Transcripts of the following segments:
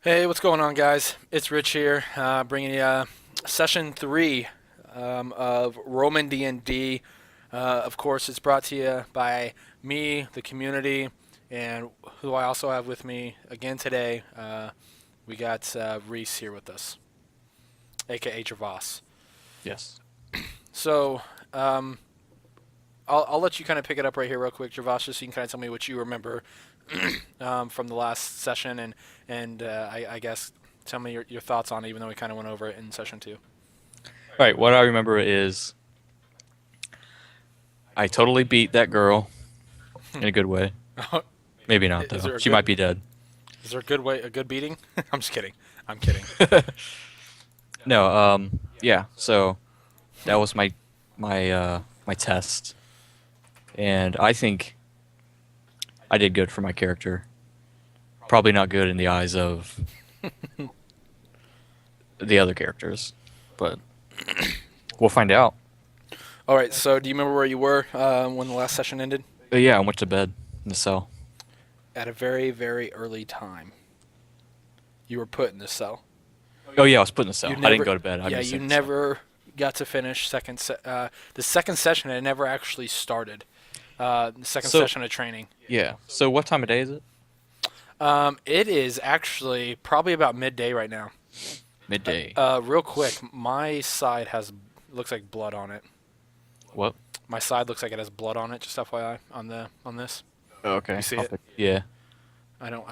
Hey, what's going on, guys? It's Rich here, bringing you session three of Roman D&D. Of course, it's brought to you by me, the community, and who I also have with me again today. We got Reiss here with us, aka Gervas. Yes. So, um, I'll let you kind of pick it up right here, real quick, Gervas, just so you can kind of tell me what you remember from the last session, and I guess tell me your thoughts on it, even though we kind of went over it in session two. All right. What I remember is I totally beat that girl in a good way. Maybe not Is though. there a She good might be dead. is there a good way a good beating? I'm just kidding. I'm kidding. No. Yeah. So that was my test, and I think I did good for my character. Probably not good in the eyes of the other characters, but we'll find out. All right. So, do you remember where you were when the last session ended? But yeah, I went to bed in the cell. At a very, very early time, you were put in the cell. Oh yeah, I was put in the You cell. I didn't never, go to bed. I yeah, just you stayed in the cell. never got to finish the second session. It never actually started. The second So session of training. yeah. So what time of day is it? It is actually probably about midday right now. Midday. Real quick, my side has looks like blood on it. What? My side looks like it has blood on it. Just FYI on this. Oh, You okay. see I'll it? fix. Yeah. I don't.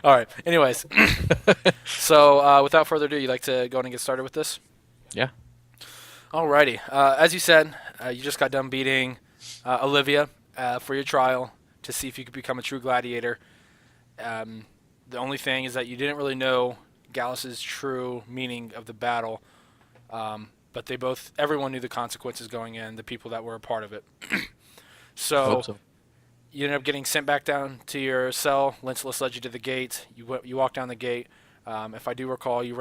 All right. Anyways, so without further ado, you'd like to go on and get started with this? Yeah. Alrighty. As you said, you just got done beating Olivia for your trial to see if you could become a true gladiator. The only thing is that you didn't really know Gallus's true meaning of the battle, but everyone knew the consequences going in, the people that were a part of it. I hope So so. you ended up getting sent back down to your cell. Lentulus led you to the gate. You walked down the gate. If I do recall, you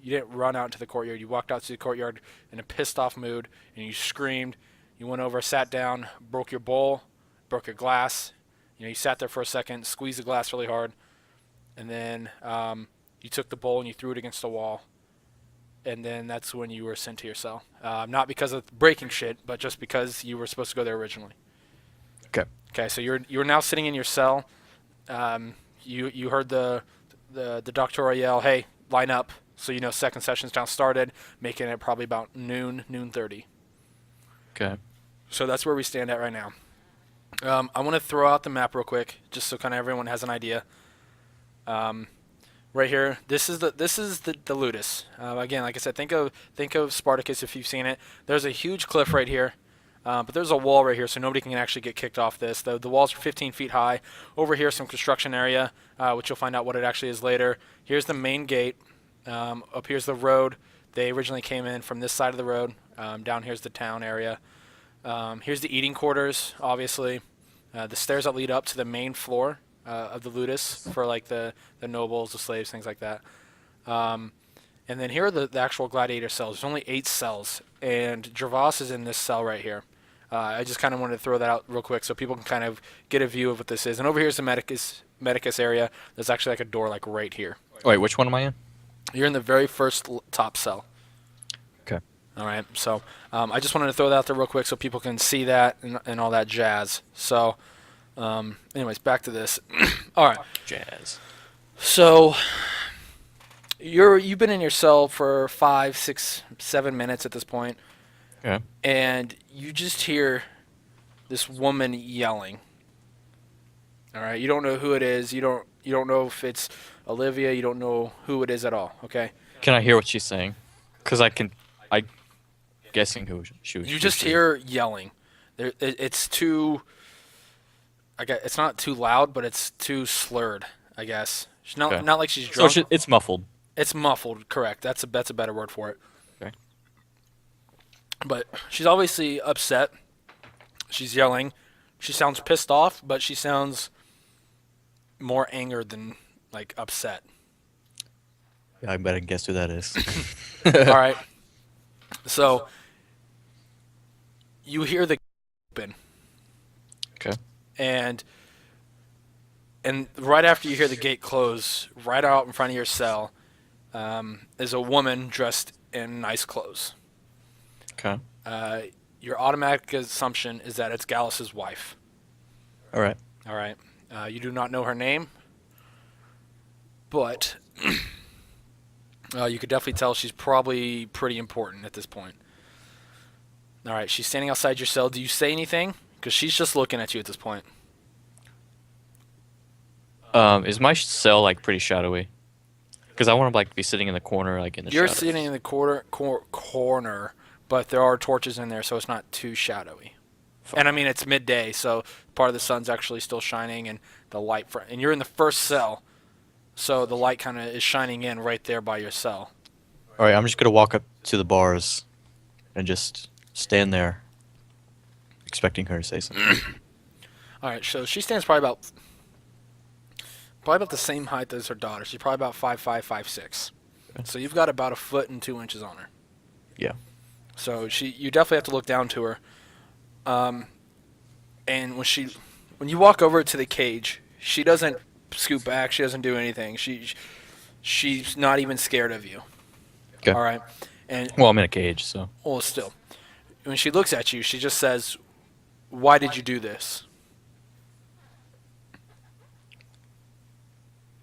didn't run out into the courtyard. You walked out to the courtyard in a pissed off mood, and you screamed. You went over, sat down, broke your bowl, broke your glass. You sat there for a second, squeezed the glass really hard, and then you took the bowl and you threw it against the wall. And then that's when you were sent to your cell. Not because of breaking shit, but just because you were supposed to go there originally. Okay. Okay, so you're now sitting in your cell. You heard the doctoral yell, "Hey, line up!" So you know second session's now started, making it probably about noon 30. Okay. So that's where we stand at right now. I want to throw out the map real quick, just so kind of everyone has an idea. Right here, this is the ludus. Again, like I said, think of Spartacus if you've seen it. There's a huge cliff right here. But there's a wall right here, so nobody can actually get kicked off this. The walls are 15 feet high. Over here, some construction area, which you'll find out what it actually is later. Here's the main gate. Up here's the road. They originally came in from this side of the road. Down here's the town area. Here's the eating quarters, obviously. The stairs that lead up to the main floor of the ludus for like the nobles, the slaves, things like that. And then here are the actual gladiator cells. There's only 8 cells, and Gervas is in this cell right here. I just kind of wanted to throw that out real quick so people can kind of get a view of what this is. And over here is the medicus area. There's actually like a door like right here. Wait, which one am I in? You're in the very first top cell. Okay. All right. So I just wanted to throw that out there real quick so people can see that and all that jazz. So, anyways, back to this. All right. Jazz. So you've been in your cell for 5, 6, 7 minutes at this point, Yeah. and you just hear this woman yelling. All right, you don't know who it is. You don't know if it's Olivia. You don't know who it is at all. Okay, Can I hear what she's saying? Cause I guessing you who just she. hear yelling. It's too. I guess it's not too loud, but it's too slurred. I guess she's Okay. not like she's So drunk. it's muffled. It's muffled. Correct. That's a better word for it. Okay. But she's obviously upset. She's yelling. She sounds pissed off, but she sounds more angered than like upset. Yeah, I better guess who that is. All right. So you hear the open, Okay. and And right after you hear the gate close, right out in front of your cell, is a woman dressed in nice clothes. Okay. Uh, your automatic assumption is that it's Gallus's wife. All right. All right. You do not know her name, but you could definitely tell she's probably pretty important at this point. All right. She's standing outside your cell. Do you say anything? Because she's just looking at you at this point. Is my cell like pretty shadowy? Because I want to like be sitting in the corner, like in the You're shadows. sitting in the corner, but there are torches in there, so it's not too shadowy. Fuck. And I mean, it's midday, so part of the sun's actually still shining, and the light and you're in the first cell, so the light kind of is shining in right there by your cell. All right, I'm just gonna walk up to the bars and just stand there, expecting her to say something. All right, so she stands probably about the same height as her daughter. She's probably about 5'5", 5'6". Okay. So you've got about 1.2 inches on her. Yeah. So you definitely have to look down to her. And when you walk over to the cage, she doesn't scoot back. She doesn't do anything. She's not even scared of you. Okay. All right. And Well, I'm in a cage, so. well, still, when she looks at you, she just says, "Why did you do this?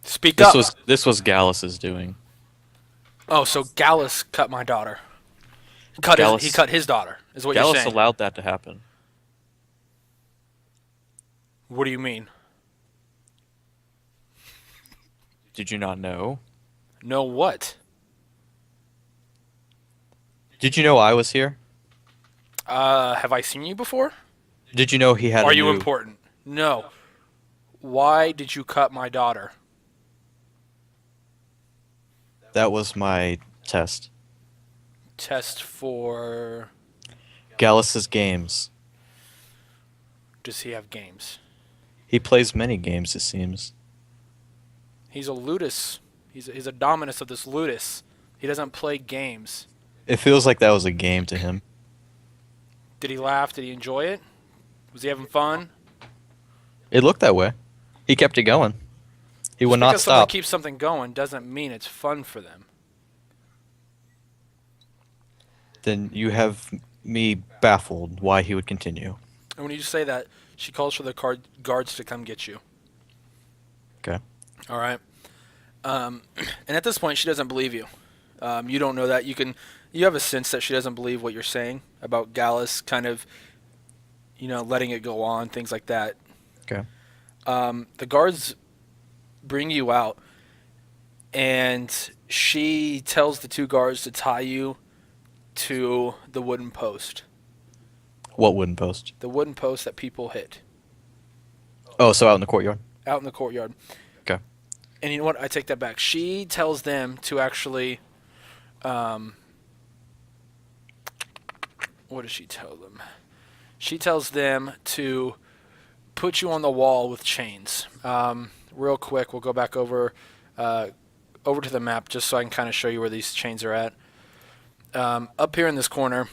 Speak This up." was Gallus's doing. Oh, so Gallus cut my daughter. Gallus- He cut his daughter. Is what you're Gallus saying? allowed that to happen. What do you mean? Did you not know? No, what? Did you know I was here? Have I seen you before? Did you know he had Are a you new... important? No. Why did you cut my daughter? That was my test. Test for... Gallus's games. Does he have games? He plays many games, it seems. He's a ludus. He's a dominus of this ludus. He doesn't play games. It feels like that was a game to him. Did he laugh? Did he enjoy it? Was he having fun? It looked that way. He kept it going. He would Just not because someone stop. keeps something going doesn't mean it's fun for them. Then you have me baffled why he would continue. And when you say that, she calls for the guards to come get you. Okay. All right. And at this point, she doesn't believe you. You don't know that. You have a sense that she doesn't believe what you're saying about Gallus kind of, letting it go on, things like that. Okay. The guards bring you out, and she tells the two guards to tie you to the wooden post. What wooden post? The wooden post that people hit Oh, so out in the courtyard. out in the courtyard. Okay. And you know what? I take that back. She tells them to actually, what does she tell them? She tells them to put you on the wall with chains. Real quick, we'll go back over to the map just so I can kind of show you where these chains are at. Up here in this corner,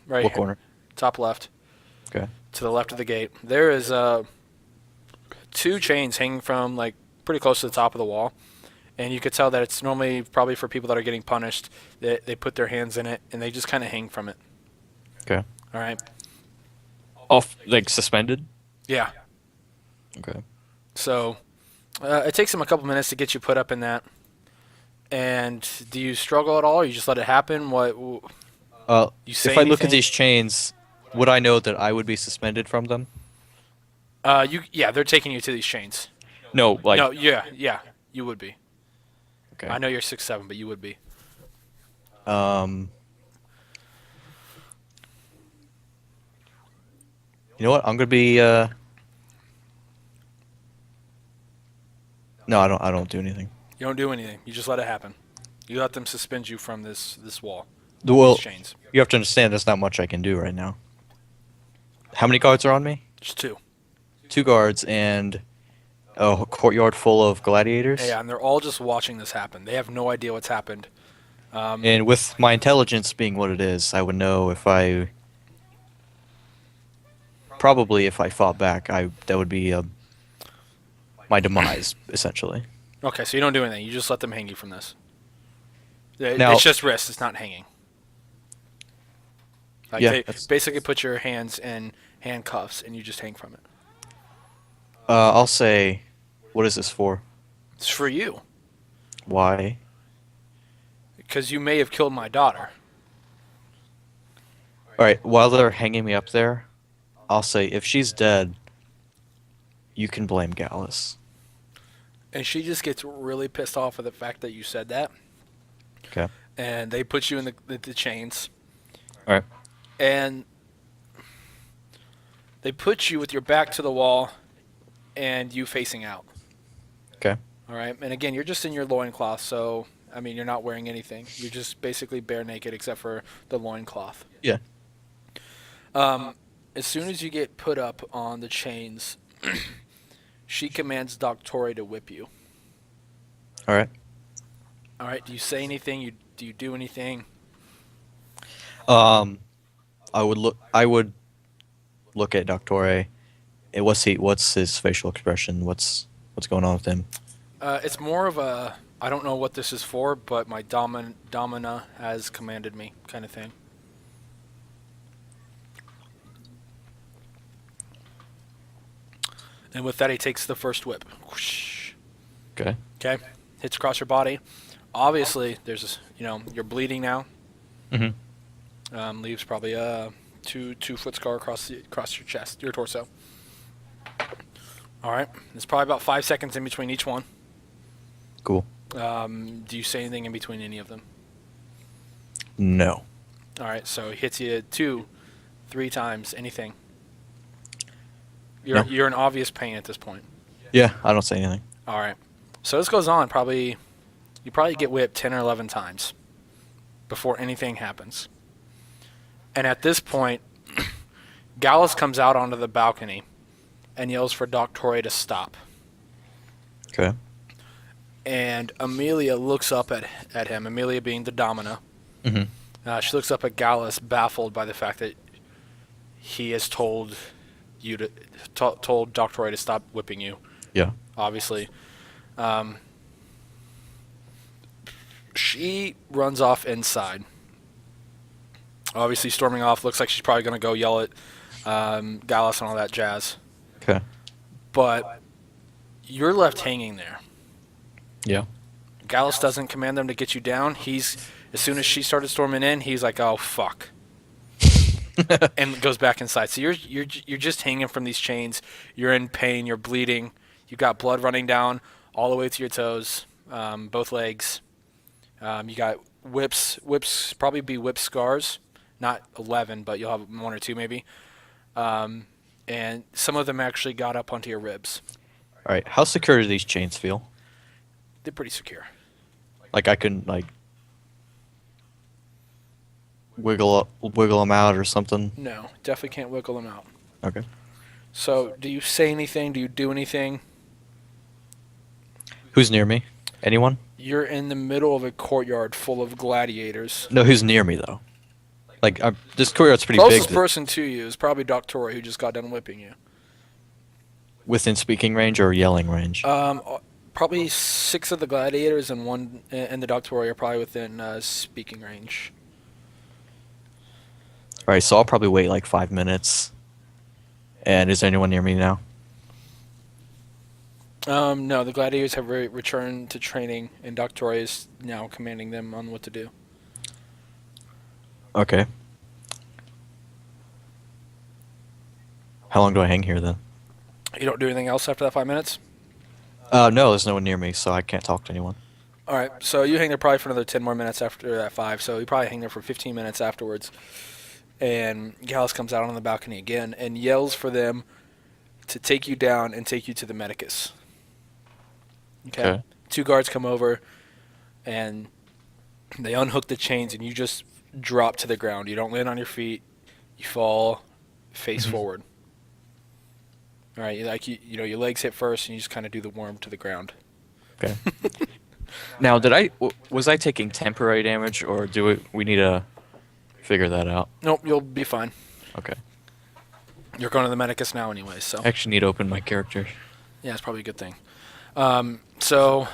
right What here, corner? top left, Okay. to the left of the gate, there is two chains hanging from like pretty close to the top of the wall, and you could tell that it's normally probably for people that are getting punished. They put their hands in it and they just kind of hang from it. Okay. All right. Off, like suspended? Yeah. Okay. So it takes them a couple minutes to get you put up in that. And do you struggle at all, or you just let it happen? What you say? If I look at anything? these chains, would I know that I would be suspended from them? they're taking you to these chains. No, like. No, yeah, you would be. Okay. I know you're 6'7", but you would be. You know what? I'm gonna be. No, I don't do anything. You don't do anything. You just let it happen. You let them suspend you from this wall. Well, These chains. you have to understand there's not much I can do right now. How many guards are on me? Just two. 2 guards and a courtyard full of gladiators. Yeah, and they're all just watching this happen. They have no idea what's happened. And with my intelligence being what it is, I would know if I. Probably if I fought back, that would be my demise, essentially. Okay, so you don't do anything. You just let them hang you from this. Now, It's just wrist. It's not hanging. Like yeah, they that's, basically put your hands in handcuffs and you just hang from it. I'll say, what is this for? It's for you Why? because you may have killed my daughter. All right, while they're hanging me up there, I'll say, if she's dead, you can blame Gallus. And she just gets really pissed off at the fact that you said that. Okay. And they put you in the chains. All right. And they put you with your back to the wall and you facing out. Okay. All right. And again, you're just in your loincloth. So, I mean, you're not wearing anything. You're just basically bare naked except for the loincloth. Yeah. As soon as you get put up on the chains, she commands Doctore to whip you. All right. All right. Do you say anything? Do you do anything? I would look at Doctore. What's his facial expression? What's going on with him? It's more of a I don't know what this is for, but my domina has commanded me kind of thing. And with that, he takes the first whip. Whoosh. Okay. Okay, hits across your body. Obviously, there's this, you're bleeding now. Mm-hmm. Leaves probably a 2 foot scar across your chest, your torso. All right, there's probably about 5 seconds in between each one. Cool. Do you say anything in between any of them? No. All right, so he hits you 2, 3 times. Anything? You're in obvious pain at this point. Yeah, I don't say anything. All right, so this goes on you probably get whipped 10 or 11 times before anything happens. And at this point, Gallus comes out onto the balcony and yells for Doctore to stop. Okay. And Amelia looks up at him, Amelia being the domina. Mm-hmm. She looks up at Gallus, baffled by the fact that he has told Doctore to stop whipping you, Yeah. obviously. She runs off inside. Obviously storming off, looks like she's probably going to go yell at Gallus and all that jazz. Okay. But you're left hanging there. Yeah. Gallus doesn't command them to get you down. As soon as she started storming in, he's like, "Oh fuck," and goes back inside. So you're just hanging from these chains. You're in pain. You're bleeding. You got blood running down all the way to your toes, both legs. You got whips. Whips probably be whip scars, not 11, but you'll have 1 or 2 maybe. And some of them actually got up onto your ribs. All right. How secure do these chains feel? They're pretty secure. Like I can wiggle them out or something. No, definitely can't wiggle them out. Okay. So, do you say anything? Do you do anything? Who's near me? Anyone? You're in the middle of a courtyard full of gladiators. No, who's near me though? Like this courtyard's pretty Closest big. person to you is probably Doctore, who just got done whipping you. Within speaking range or yelling range? Probably 6 of the gladiators and the Doctore are probably within speaking range. All right, so I'll probably wait like 5 minutes. And is there anyone near me now? No, the gladiators have returned to training, and Doctore is now commanding them on what to do. Okay. How long do I hang here then? You don't do anything else after that 5 minutes? No, there's no one near me, so I can't talk to anyone. All right, so you hang there probably for another 10 more minutes after that 5, so you probably hang there for 15 minutes afterwards. And Gallus comes out on the balcony again and yells for them to take you down and take you to the medicus. Okay. 2 guards come over, and they unhook the chains, and you just drop to the ground. You don't land on your feet. You fall face forward. All right, your legs hit first, and you just kind of do the worm to the ground. Okay. Now, was I taking temporary damage, or do we need to figure that out? Nope, you'll be fine. Okay. You're going to the medicus now anyway, so. I actually need to open my character. Yeah, it's probably a good thing. So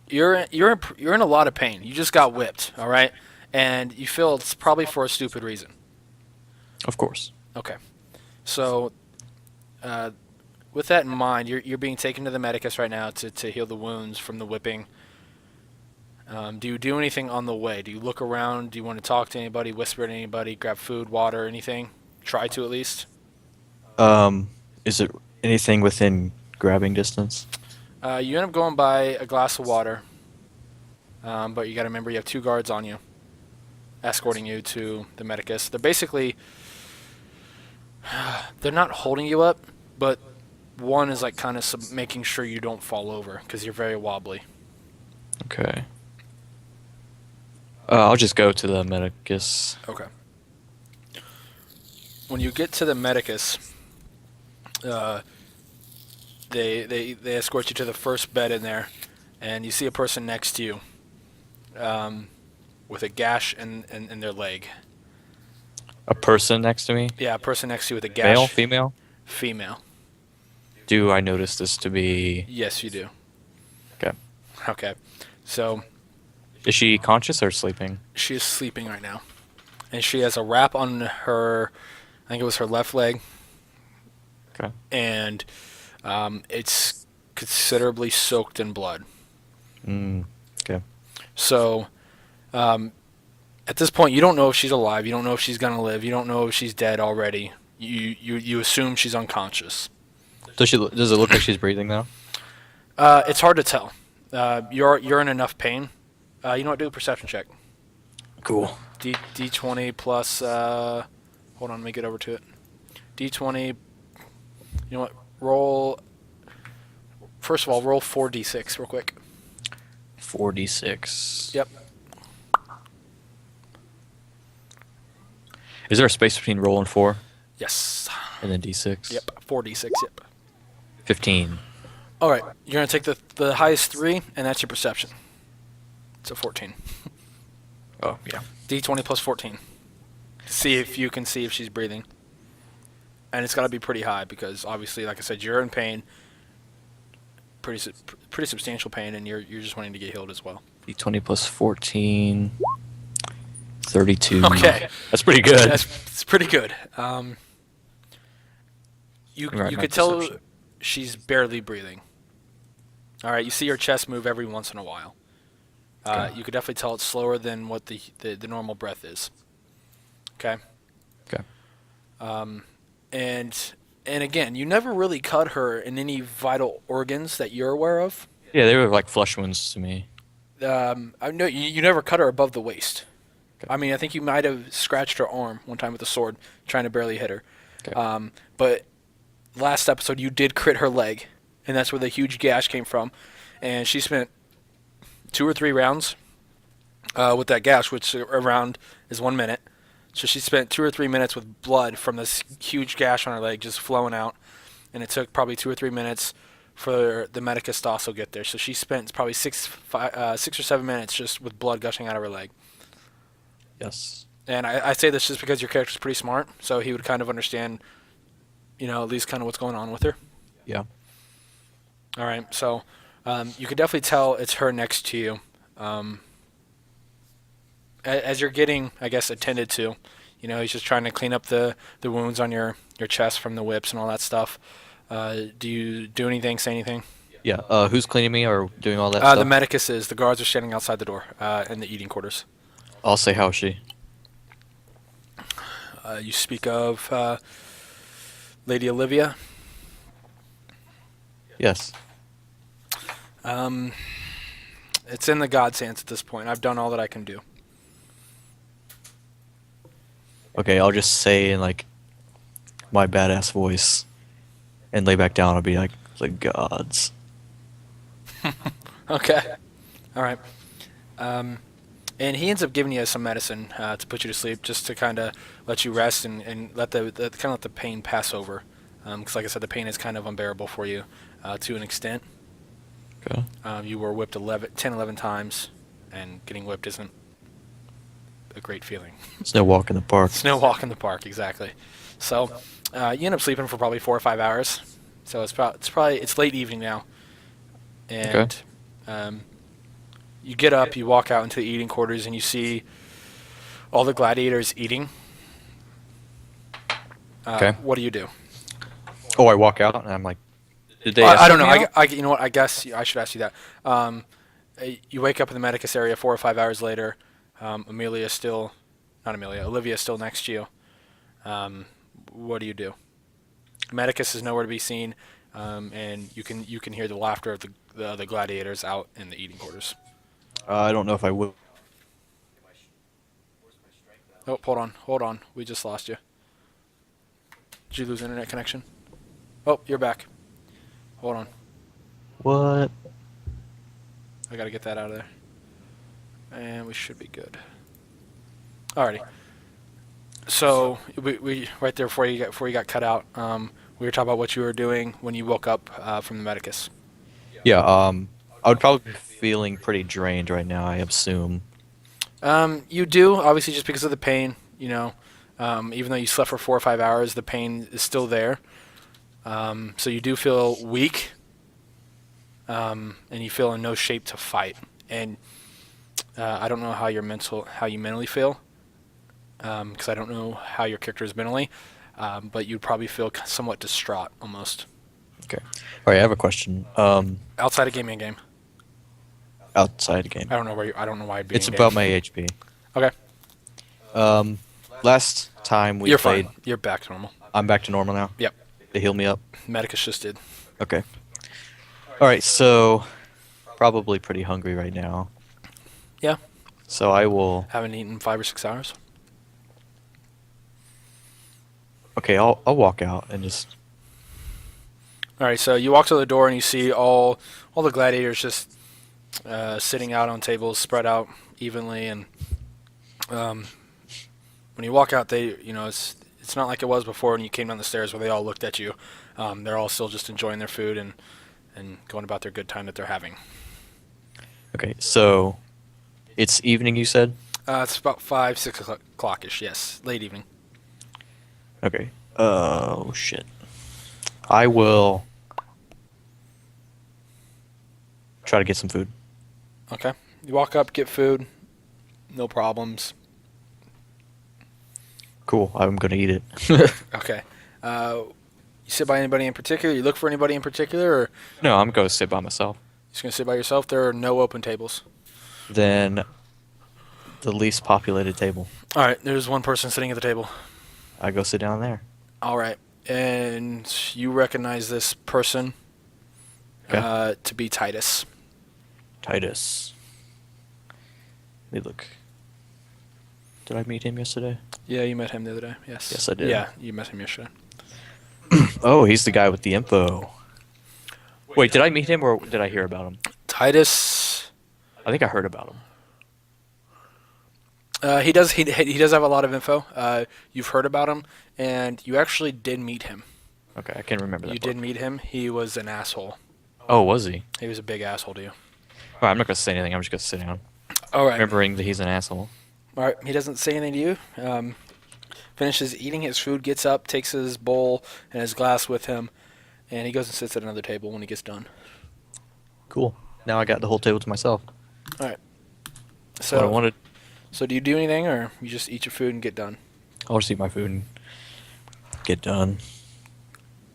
you're in a lot of pain. You just got whipped, all right, and you feel it's probably for a stupid reason. Of course. Okay. So uh, with that in mind, you're being taken to the medicus right now to heal the wounds from the whipping. Do you do anything on the way? Do you look around? Do you want to talk to anybody, whisper to anybody, grab food, water, anything? Try to at least. Is it anything within grabbing distance? You end up going by a glass of water, but you got to remember you have 2 guards on you, escorting you to the medicus. They're not holding you up, but one is like kind of making sure you don't fall over because you're very wobbly. Okay. I'll just go to the medicus. Okay. When you get to the medicus, they escort you to the first bed in there, and you see a person next to you, with a gash in their leg. A person next to me? Yeah, a person next to you with a gash. Male, female? Female. Do I notice this to be... Yes, you do. Okay. Okay. So Is she conscious or sleeping? she is sleeping right now, and she has a wrap on her, I think it was her left leg, Okay. and it's considerably soaked in blood. Okay. So at this point, you don't know if she's alive. You don't know if she's gonna live. You don't know if she's dead already. You assume she's unconscious. Does it look like she's breathing now? It's hard to tell. You're in enough pain. You know what? Do a perception check. Cool. D20 plus. Hold on, let me get over to it. D20. You know what? Roll. First of all, roll 4d6 real quick. 4d6. Yep. Is there a space between roll and 4? Yes. And then d6? Yep. 4d6. Yep. 15. All right. You're gonna take the highest 3, and that's your perception. So 14. Oh, yeah. D20 plus 14. See if you can see if she's breathing. And it's got to be pretty high because obviously, like I said, you're in pain, pretty substantial pain, and you're just wanting to get healed as well. d20 plus 14. 32. Okay. That's pretty good. It's pretty good. You Right, you my could tell perception. she's barely breathing. All right. You see her chest move every once in a while. Okay. You could definitely tell it's slower than what the normal breath is. Okay. Okay. And again, you never really cut her in any vital organs that you're aware of. Yeah, they were like flesh wounds to me. I know you never cut her above the waist. Okay. I mean, I think you might have scratched her arm one time with a sword, trying to barely hit her. Okay. But last episode you did crit her leg, and that's where the huge gash came from. And she spent 2 or 3 rounds with that gash, which a round is 1 minute. So she spent 2 or 3 minutes with blood from this huge gash on her leg just flowing out, and it took probably 2 or 3 minutes for the medicus to also get there. So she spent probably 6 or 7 minutes just with blood gushing out of her leg. Yes. And I say this just because your character's pretty smart, so he would kind of understand, at least kind of what's going on with her. Yeah. All right, so you could definitely tell it's her next to you. As you're getting, I guess, attended to, he's just trying to clean up the wounds on your chest from the whips and all that stuff. Do you do anything, say anything? Yeah. Who's cleaning me or doing all that stuff? The medicus is. The guards are standing outside the door in the eating quarters. I'll say, how is she? You speak of Lady Olivia. Yes. It's in the God's hands at this point. I've done all that I can do. Okay, I'll just say in like my badass voice and lay back down. I'll be like, the gods. Okay. All right. And he ends up giving you some medicine to put you to sleep, just to kind of let you rest and let the pain pass over. Because, like I said, the pain is kind of unbearable for you to an extent. Okay. You were whipped 11 times, and getting whipped isn't a great feeling. It's no walk in the park. It's no walk in the park, exactly. So you end up sleeping for probably 4 or 5 hours. So it's late evening now, and you get up, you walk out into the eating quarters, and you see all the gladiators eating. Okay. What do you do? Oh, I walk out and I'm like, did they? I don't know. escort me out? You know what? I guess I should ask you that. You wake up in the Medicus area 4 or 5 hours later. Olivia still next to you. What do you do? Medicus is nowhere to be seen, and you can hear the laughter of the other gladiators out in the eating quarters. I don't know if I would. Oh, hold on. We just lost you. Did you lose internet connection? Oh, you're back. Hold on. What? I gotta get that out of there. And we should be good. Alrighty. So we right there before you got cut out. We were talking about what you were doing when you woke up from the Medicus. Yeah. I would probably be feeling pretty drained right now, I assume. You do, obviously, just because of the pain. You know, even though you slept for 4 or 5 hours, the pain is still there. So you do feel weak, and you feel in no shape to fight. And I don't know how you mentally feel, because I don't know how your character is mentally. But you'd probably feel somewhat distraught, almost. Okay. All right. I have a question. Outside of gaming game. Outside the game. I don't know why it'd be. It's about my HP. Okay. Last time we You're played, fine. You're back to normal. I'm back to normal now. Yep. They healed me up. Medicus just did. Okay. All right. So, probably pretty hungry right now. Yeah. So I will. Haven't eaten in 5 or 6 hours. Okay. I'll walk out and just. All right. So you walk to the door and you see all the gladiators just sitting out on tables, spread out evenly, and when you walk out, it's not like it was before when you came down the stairs where they all looked at you. They're all still just enjoying their food and going about their good time that they're having. Okay. So, it's evening. You said. It's about 5, 6 o'clock-ish. Yes, late evening. Okay. Oh shit. I will try to get some food. Okay. You walk up, get food. No problems. Cool. I'm gonna eat it. Okay. You sit by anybody in particular? You look for anybody in particular, or No, I'm gonna sit by myself. just gonna sit by yourself? There are no open tables. Then the least populated table. All right. There's one person sitting at the table. I go sit down there. All right. And you recognize this person Okay. to be Titus. Titus. Let me look. Did I meet him yesterday? Yeah, you met him the other day. Yes. Yes, I did. Yeah, you met him yesterday. Oh, he's the guy with the info. Wait, did I meet him or did I hear about him? Titus. I think I heard about him. He does have a lot of info. You've heard about him, and you actually did meet him. Okay, I can't remember that. You did meet him. He was an asshole. Oh, was he? He was a big asshole to you. All right, I'm not gonna say anything. I'm just gonna sit down, All right. remembering that he's an asshole. All right. He doesn't say anything to you. Finishes eating his food, gets up, takes his bowl and his glass with him, and he goes and sits at another table when he gets done. Cool. Now I got the whole table to myself. All right. That's what I wanted. So do you do anything, or you just eat your food and get done? I'll just eat my food and get done.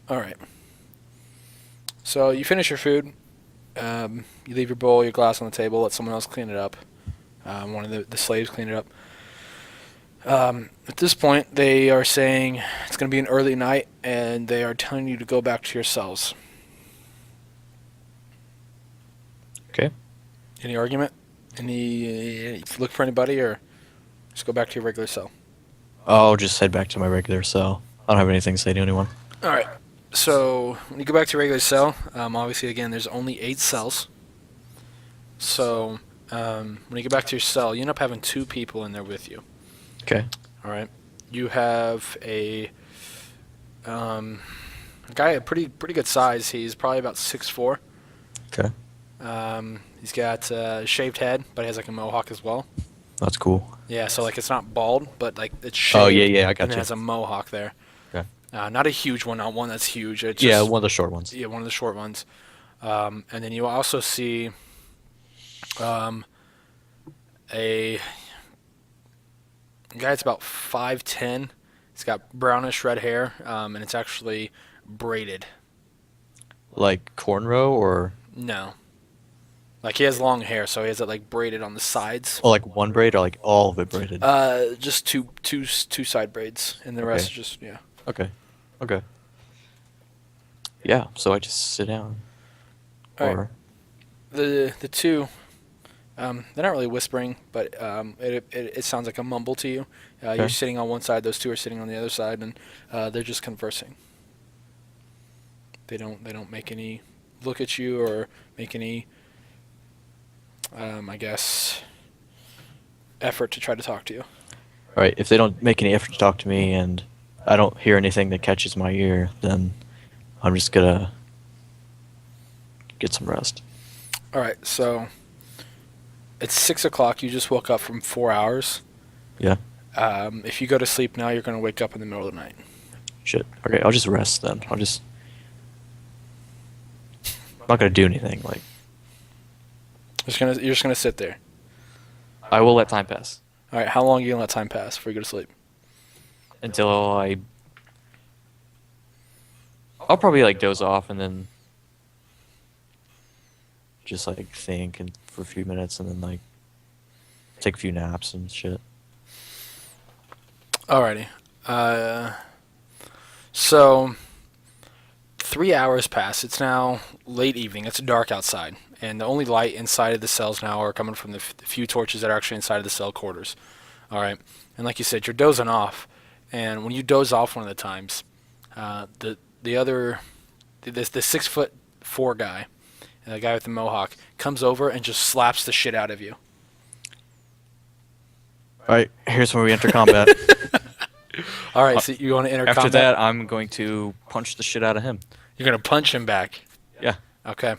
All right. So you finish your food. You leave your bowl, your glass on the table. Let someone else clean it up. One of the slaves clean it up. At this point, they are saying it's going to be an early night, and they are telling you to go back to your cells. Okay. Any argument? Any look for anybody, or just go back to your regular cell? I'll just head back to my regular cell. I don't have anything to say to anyone. All right. So when you go back to your regular cell, obviously, again, there's only 8 cells. So when you get back to your cell, you end up having 2 people in there with you. Okay. All right. You have a guy a pretty good size. He's probably about 6'4". Okay. He's got a shaved head, but he has like a mohawk as well. That's cool. Yeah, so like it's not bald, but like it's shaved. Oh, yeah, I And got it you. has a mohawk there. Okay. Not a huge one, not one that's huge. It's Yeah, just one of the short ones. yeah, one of the short ones. And then you also see um, a guy that's about 5'10". He's got brownish red hair, and it's actually braided. Like cornrow or No, like he has long hair, so he has it like braided on the sides. like one braid or like all of it braided. Just two side braids, and the rest Okay. is just yeah. Okay. Okay. Yeah. So I just sit down. All right. Or The two, they're not really whispering, but it sounds like a mumble to you. You're Okay. sitting on one side, those two are sitting on the other side, and they're just conversing. They don't make any look at you or make any I guess effort to try to talk to you. all right. If they don't make any effort to talk to me and I don't hear anything that catches my ear, then I'm just gonna get some rest. All right, so it's 6 o'clock. You just woke up from 4 hours. Yeah. If you go to sleep now, you're going to wake up in the middle of the night. Shit. Okay. I'll just rest then. I'm not gonna do anything. Like You're just gonna sit there. I will let time pass All right, how long are you gonna let time pass before you go to sleep? until I'll probably like doze off and then just like think and for a few minutes and then like take a few naps and shit. Alrighty. So 3 hours pass. It's now late evening. It's dark outside, and the only light inside of the cells now are coming from the few torches that are actually inside of the cell quarters. All right, and like you said, you're dozing off, and when you doze off one of the times, the other the 6'4" guy, the guy with the mohawk, comes over and just slaps the shit out of you. All right, here's where we enter combat. All right, so you want to enter After combat? that, I'm going to punch the shit out of him. You're gonna punch him back. Yeah. Okay.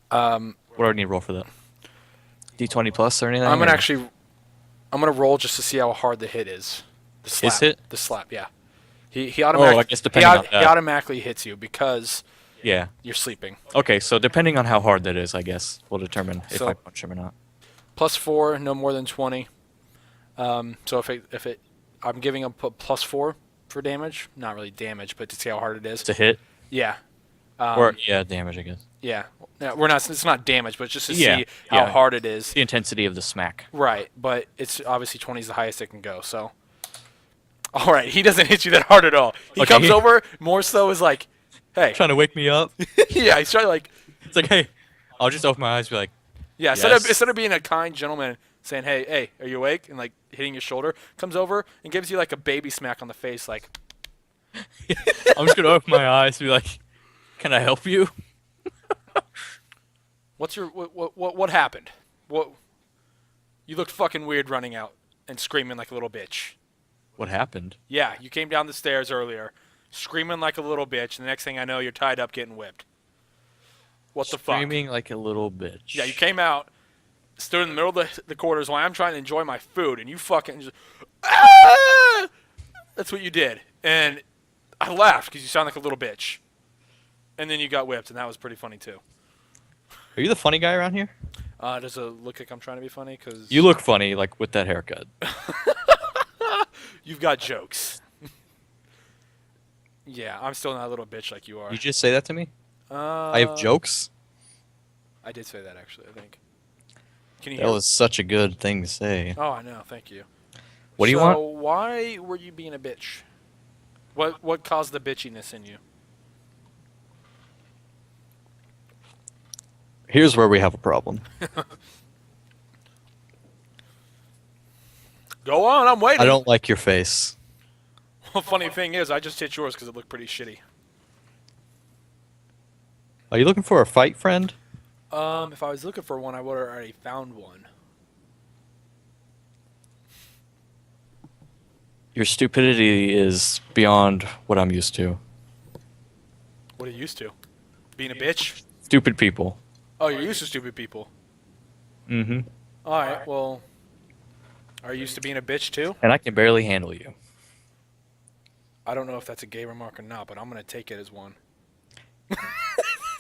What do I need to roll for that? D20 plus or anything? I'm or- gonna roll just to see how hard the hit is. The slap. hit? The slap. Yeah. He automatically. I guess depending on He that. automatically hits you because Yeah. you're sleeping. Okay, so depending on how hard that is, I guess we'll determine if So- I punch him or not. +4, no more than 20. So if it, I'm giving him +4 for damage. Not really damage, but to see how hard it is. It's a hit Yeah. or yeah, damage, I guess. Yeah. No, we're not. It's not damage, but just to Yeah, see how yeah. hard it is. The intensity of the smack. Right, but it's obviously 20 is the highest it can go. So, all right, he doesn't hit you that hard at all. He Okay. comes over more so is like, hey, Trying to wake me up. yeah, he's trying to like, It's like, hey, I'll just open my eyes and be like, yeah, Yes. instead of being a kind gentleman saying, hey, are you awake, and like hitting your shoulder, comes over and gives you like a baby smack on the face, like, I'm just gonna open my eyes and be like, can I help you? what's your what happened? What you looked fucking weird running out and screaming like a little bitch. What happened? Yeah, you came down the stairs earlier, screaming like a little bitch, and the next thing I know, you're tied up getting whipped. What the fuck? Screaming like a little bitch. Yeah, you came out, stood in the middle of the quarters while I'm trying to enjoy my food, and you fucking just, ah! That's what you did. And I laughed because you sound like a little bitch. And then you got whipped, and that was pretty funny too. Are you the funny guy around here? Does it look like I'm trying to be funny? Because You look funny, like with that haircut. you've got jokes. Yeah, I'm still not a little bitch like you are. You just say that to me? I have jokes? I did say that actually, I think. Can you That hear? was such a good thing to say. Oh, I know. Thank you. What do you So want? why were you being a bitch? What caused the bitchiness in you? Here's where we have a problem. Go on, I'm waiting. I don't like your face. Well, funny thing is, I just hit yours because it looked pretty shitty. Are you looking for a fight, friend? If I was looking for one, I would have already found one. Your stupidity is beyond what I'm used to. What are you used to? Being a bitch? Stupid people. Oh, you're used to stupid people. Mm-hmm. All right, well, are you used to being a bitch too? And I can barely handle you. I don't know if that's a gay remark or not, but I'm gonna take it as one.